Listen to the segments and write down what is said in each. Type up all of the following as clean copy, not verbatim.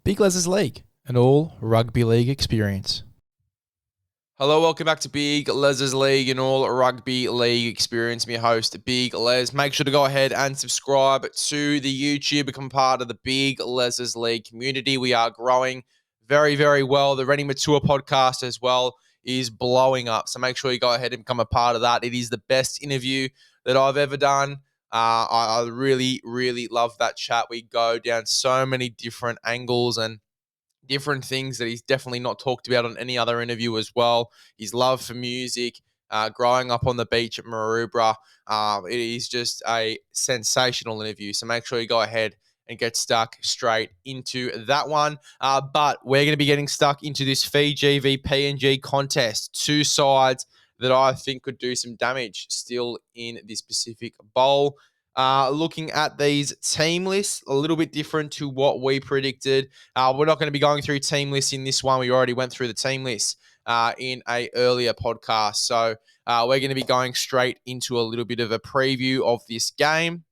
Big LEZ'S League, an all rugby league experience. Hello, welcome back to Big LEZ'S League, an all rugby league experience. I'm your host, Big Les. Make sure to go ahead and subscribe to the YouTube, become part of the Big LEZ'S League community. We are growing very, very well. The Ren Mature Podcast as well is blowing up. So make sure you go ahead and become a part of that. It is the best interview that I've ever done. I really, really love that chat. We go down so many different angles and different things that he's definitely not talked about on any other interview as well. His love for music, growing up on the beach at Maroubra. It is just a sensational interview. So make sure you go ahead and get stuck straight into that one. But we're going to be getting stuck into this Fiji v PNG contest. Two sides that I think could do some damage still in this Pacific Bowl. Looking at these team lists, a little bit different to what we predicted. We're not going to be going through team lists in this one. We already went through the team list in a earlier podcast. So we're going to be going straight into a little bit of a preview of this game.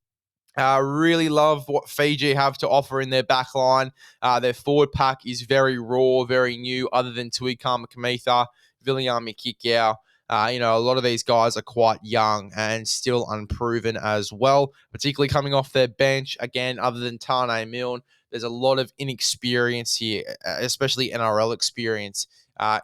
Really love what Fiji have to offer in their back line. Their forward pack is very raw, very new, other than Tuikama Kamitha, Viliami Kikau. A lot of these guys are quite young and still unproven as well, particularly coming off their bench. Again, other than Tane Milne, there's a lot of inexperience here, especially NRL experience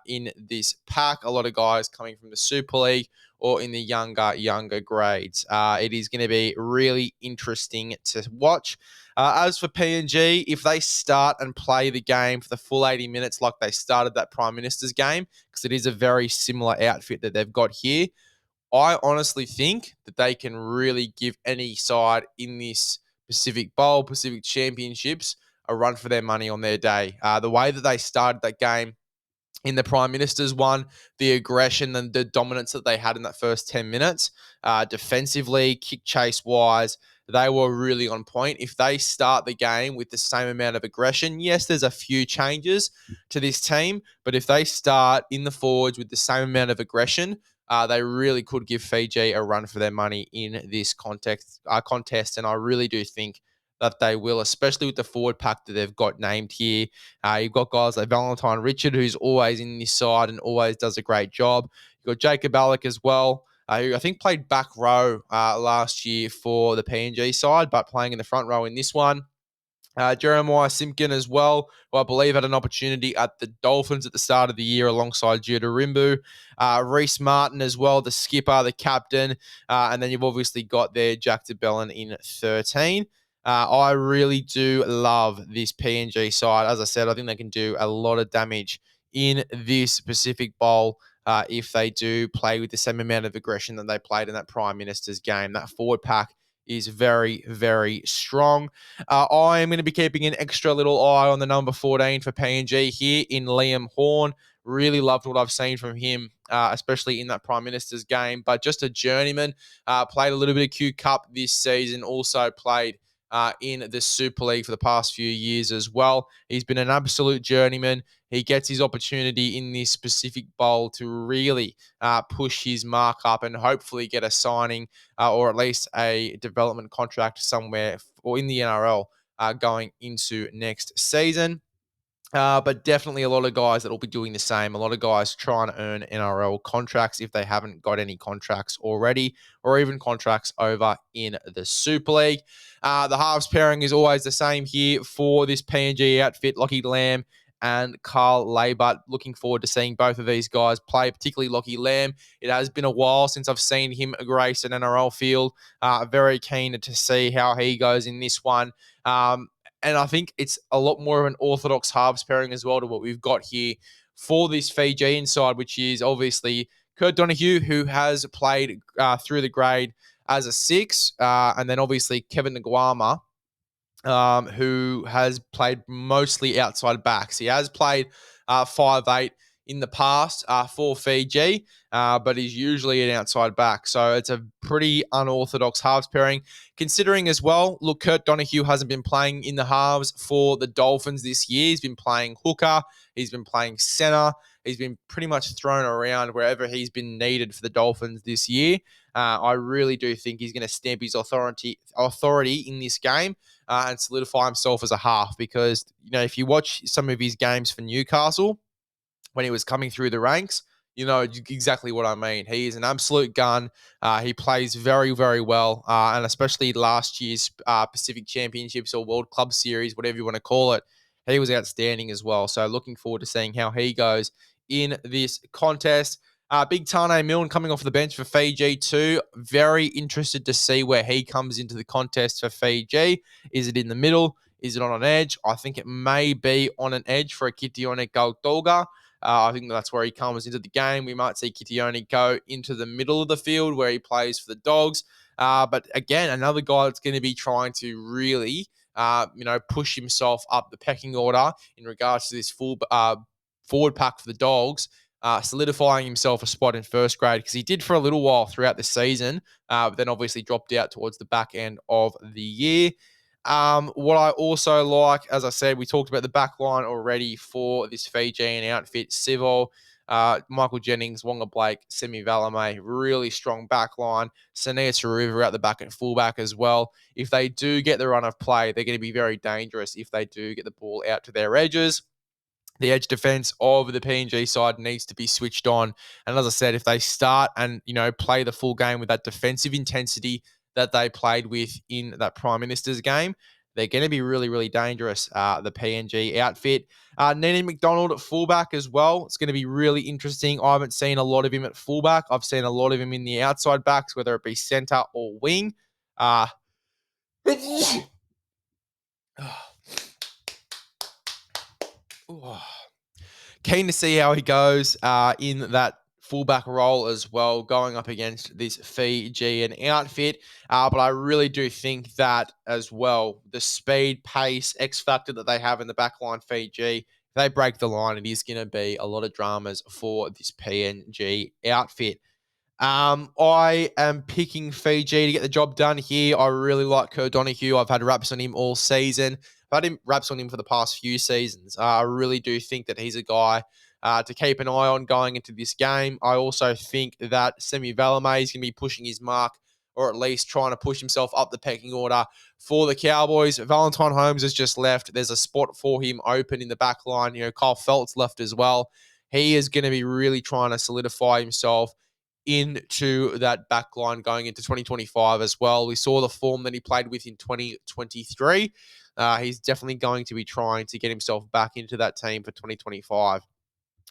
in this pack. A lot of guys coming from the Super League or in the younger grades. It is going to be really interesting to watch. As for PNG, if they start and play the game for the full 80 minutes like they started that Prime Minister's game, because it is a very similar outfit that they've got here, I honestly think that they can really give any side in this Pacific Bowl, Pacific Championships, a run for their money on their day. The way that they started that game in the Prime Minister's one, the aggression and the dominance that they had in that first 10 minutes, defensively, kick chase wise, they were really on point. If they start the game with the same amount of aggression, yes, there's a few changes to this team, but if they start in the forwards with the same amount of aggression, they really could give Fiji a run for their money in this contest. And I really do think that they will, especially with the forward pack that they've got named here. You've got guys like Valentine Richard, who's always in this side and always does a great job. You've got Jacob Alec as well, who I think played back row last year for the PNG side, but playing in the front row in this one. Jeremiah Simpkin as well, who I believe had an opportunity at the Dolphins at the start of the year alongside Judah Rimbu. Reece Martin as well, the skipper, the captain. And then you've obviously got there Jack DeBellin in 13. I really do love this PNG side. As I said, I think they can do a lot of damage in this Pacific Bowl if they do play with the same amount of aggression that they played in that Prime Minister's game. That forward pack is very, very strong. I am going to be keeping an extra little eye on the number 14 for PNG here in Liam Horn. Really loved what I've seen from him, especially in that Prime Minister's game. But just a journeyman, played a little bit of Q Cup this season, also played in the Super League for the past few years as well. He's been an absolute journeyman. He gets his opportunity in this Pacific Bowl to really push his mark up and hopefully get a signing or at least a development contract somewhere or in the NRL going into next season. But definitely a lot of guys that will be doing the same. A lot of guys trying to earn NRL contracts if they haven't got any contracts already, or even contracts over in the Super League. The halves pairing is always the same here for this PNG outfit. Lockie Lamb and Carl Labert. Looking forward to seeing both of these guys play, particularly Lockie Lamb. It has been a while since I've seen him grace an NRL field. Very keen to see how he goes in this one. And I think it's a lot more of an orthodox halves pairing as well to what we've got here for this Fijian side, which is obviously Kurt Donahue, who has played through the grade as a 6, and then obviously Kevin Nguama, who has played mostly outside backs. He has played 5'8" in the past for Fiji, but he's usually an outside back. So it's a pretty unorthodox halves pairing. Considering as well, look, Kurt Donahue hasn't been playing in the halves for the Dolphins this year. He's been playing hooker. He's been playing center. He's been pretty much thrown around wherever he's been needed for the Dolphins this year. I really do think he's going to stamp his authority in this game and solidify himself as a half because, if you watch some of his games for Newcastle, when he was coming through the ranks, you know exactly what I mean. He is an absolute gun. He plays very, very well. And especially last year's Pacific Championships or World Club Series, whatever you want to call it, he was outstanding as well. So looking forward to seeing how he goes in this contest. Big Tane Milne coming off the bench for Fiji too. Very interested to see where he comes into the contest for Fiji. Is it in the middle? Is it on an edge? I think it may be on an edge for a Kitione Gautolga. I think that's where he comes into the game. We might see Kitione go into the middle of the field where he plays for the Dogs. But again, another guy that's going to be trying to really, push himself up the pecking order in regards to this full forward pack for the Dogs, solidifying himself a spot in first grade because he did for a little while throughout the season, but then obviously dropped out towards the back end of the year. What I also like, as I said, we talked about the back line already for this Fijian outfit. Sivol, Michael Jennings, Wonga Blake, Semi Valame, really strong back line. Sania Taruva out the back at fullback as well. If they do get the run of play, they're going to be very dangerous if they do get the ball out to their edges. The edge defense of the PNG side needs to be switched on. And as I said, if they start and, play the full game with that defensive intensity that they played with in that Prime Minister's game, they're going to be really, really dangerous, the PNG outfit. Nene McDonald at fullback as well. It's going to be really interesting. I haven't seen a lot of him at fullback. I've seen a lot of him in the outside backs, whether it be centre or wing. Keen to see how he goes in that fullback role as well, going up against this Fijian outfit. But I really do think that as well, the speed, pace, X factor that they have in the backline Fiji, if they break the line, it is going to be a lot of dramas for this PNG outfit. I am picking Fiji to get the job done here. I really like Kerr Donahue. I've had raps on him all season. I've had raps on him for the past few seasons. I really do think that he's a guy to keep an eye on going into this game. I also think that Semi Valame is going to be pushing his mark, or at least trying to push himself up the pecking order for the Cowboys. Valentine Holmes has just left. There's a spot for him open in the back line. Kyle Felt's left as well. He is going to be really trying to solidify himself into that back line going into 2025 as well. We saw the form that he played with in 2023. He's definitely going to be trying to get himself back into that team for 2025.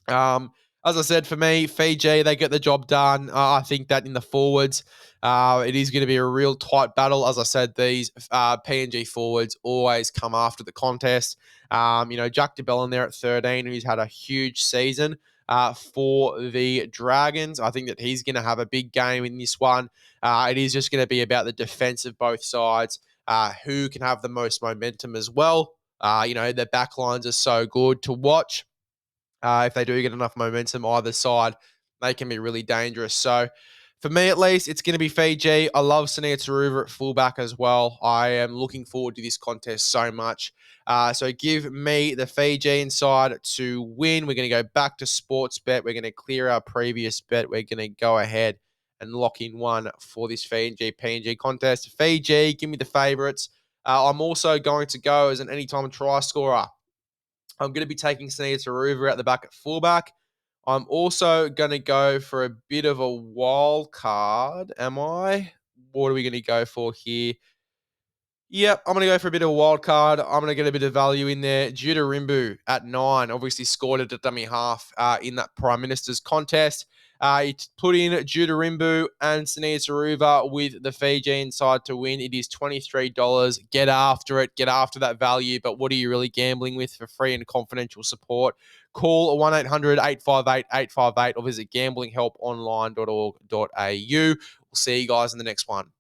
As I said, for me, Fiji, they get the job done. I think that in the forwards, it is going to be a real tight battle. As I said, these PNG forwards always come after the contest. Jack DeBell in there at 13, who's had a huge season for the Dragons. I think that he's going to have a big game in this one. It is just going to be about the defense of both sides, who can have the most momentum as well. Their backlines are so good to watch. If they do get enough momentum either side, they can be really dangerous. So for me, at least, it's going to be Fiji. I love Sania Taruva at fullback as well. I am looking forward to this contest so much. So give me the Fijian side to win. We're going to go back to sports bet. We're going to clear our previous bet. We're going to go ahead and lock in one for this Fiji PNG contest. Fiji, give me the favourites. I'm also going to go as an anytime try scorer. I'm going to be taking Sania Taruva out the back at fullback. I'm also going to go for a bit of a wild card. Am I? What are we going to go for here? Yep, I'm going to go for a bit of a wild card. I'm going to get a bit of value in there. Judah Rimbu at 9, obviously scored at a dummy half in that Prime Minister's contest. You put in Judah Rimbu and Sania Taruva with the Fijian side to win. It is $23. Get after it. Get after that value. But what are you really gambling with for free and confidential support? Call 1-800-858-858 or visit gamblinghelponline.org.au. We'll see you guys in the next one.